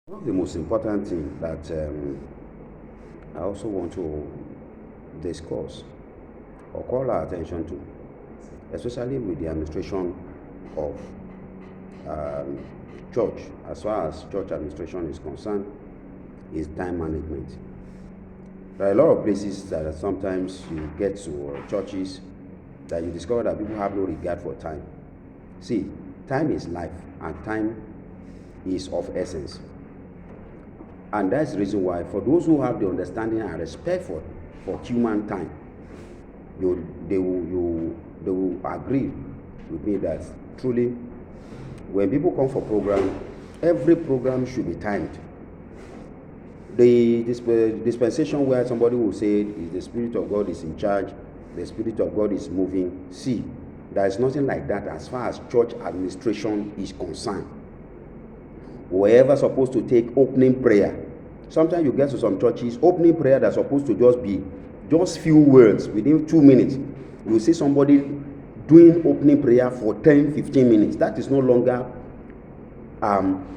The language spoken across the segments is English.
One of the most important thing that I also want to discuss or call our attention to, especially with the administration of um, church, as far as church administration is concerned, is time management. There are a lot of places that sometimes you get to churches that you discover that people have no regard for time. See, time is life and time is of essence. And that's the reason why, for those who have the understanding and respect for human time, they will agree with me that truly, when people come for program, every program should be timed. The dispensation where somebody will say is the Spirit of God is in charge, the Spirit of God is moving. See, there is nothing like that as far as church administration is concerned. Whoever supposed to take opening prayer, sometimes you get to some churches, opening prayer that's supposed to just be just few words within 2 minutes. You see somebody doing opening prayer for 10-15 minutes. That is no longer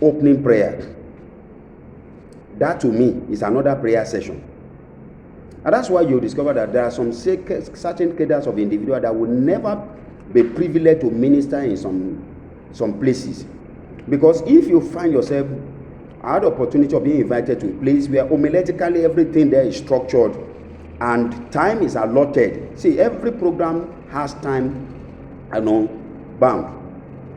opening prayer. That to me is another prayer session. And that's why you discover that there are some certain cadres of individuals that will never be privileged to minister in some places. Because if you find yourself, I had the opportunity of being invited to a place where homiletically everything there is structured and time is allotted. See, every program has time, bound.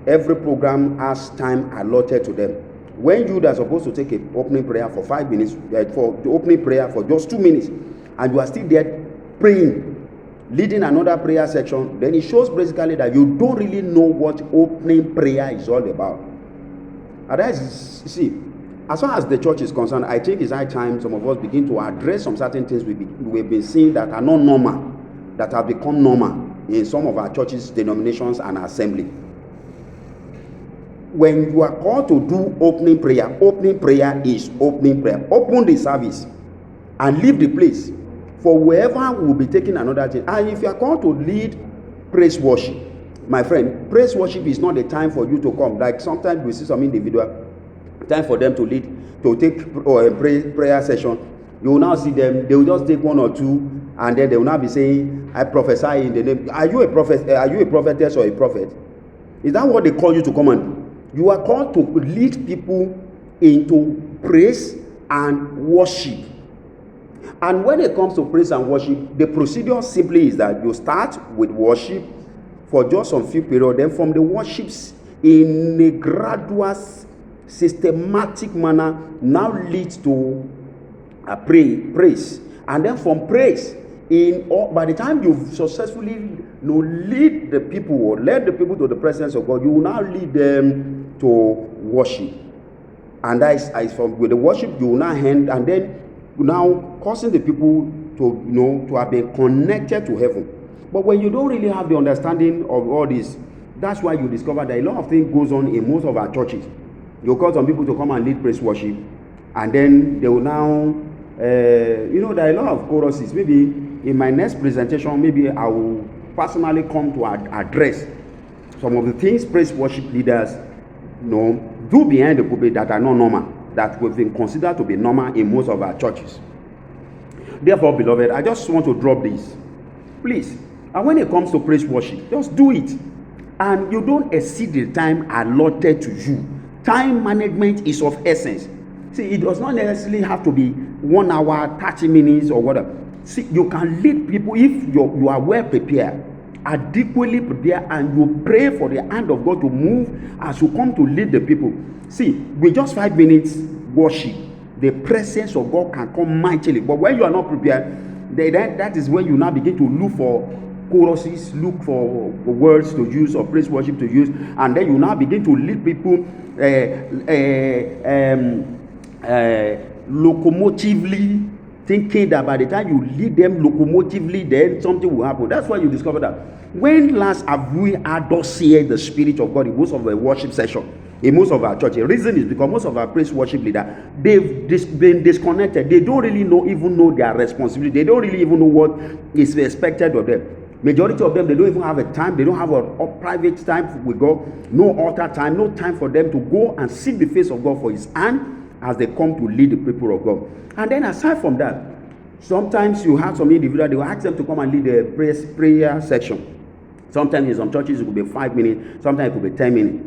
Every program has time allotted to them. When you are supposed to take an opening prayer for 5 minutes, for the opening prayer for just 2 minutes, and you are still there praying, leading another prayer section, then it shows basically that you don't really know what opening prayer is all about. And that is, see, as far as the church is concerned, I think it's high time some of us begin to address some certain things we've been seeing that are not normal, that have become normal in some of our churches, denominations, and assembly. When you are called to do opening prayer is opening prayer. Open the service and leave the place for whoever will be taking another thing. And if you are called to lead praise worship, my friend, praise worship is not the time for you to come. Like sometimes we see some individual, time for them to lead, to take a prayer session. You will now see them, they will just take one or two, and then they will now be saying, I prophesy in the name. Are you a prophet? Are you a prophetess or a prophet? Is that what they call you to come and do? You are called to lead people into praise and worship. And when it comes to praise and worship, the procedure simply is that you start with worship for just some few periods, then from the worships in a gradual, systematic manner now leads to a praise. And then from praise, by the time you've successfully lead the people or led the people to the presence of God, you will now lead them to worship. And that is from with the worship you will now end, and then now causing the people to have been connected to heaven. But when you don't really have the understanding of all this, that's why you discover that a lot of things goes on in most of our churches. You call some people to come and lead praise worship, and then they will now, there are a lot of choruses. Maybe in my next presentation, maybe I will personally come to address some of the things praise worship leaders do behind the pulpit that are not normal, that we've been considered to be normal in most of our churches. Therefore, beloved, I just want to drop this, please. And when it comes to praise worship, just do it, and you don't exceed the time allotted to you. Time management is of essence. See, it does not necessarily have to be 1 hour, 30 minutes, or whatever. See, you can lead people if you are well prepared, adequately prepared, and you pray for the hand of God to move as you come to lead the people. See, with just 5 minutes worship, the presence of God can come mightily. But when you are not prepared, then that is when you now begin to look for choruses, look for words to use or praise worship to use, and then you now begin to lead people locomotively, thinking that by the time you lead them locomotively, then something will happen. That's why you discover that when last have we had thus hear the Spirit of God in most of the worship session, in most of our churches? The reason is because most of our praise worship leaders, they've been disconnected. They don't really even know their responsibility. They don't really even know what is expected of them. Majority of them, they don't even have a time. They don't have a private time with God. No altar time. No time for them to go and seek the face of God for His hand as they come to lead the people of God. And then aside from that, sometimes you have some individual, they will ask them to come and lead the prayer section. Sometimes in some churches it could be 5 minutes, sometimes it could be 10 minutes.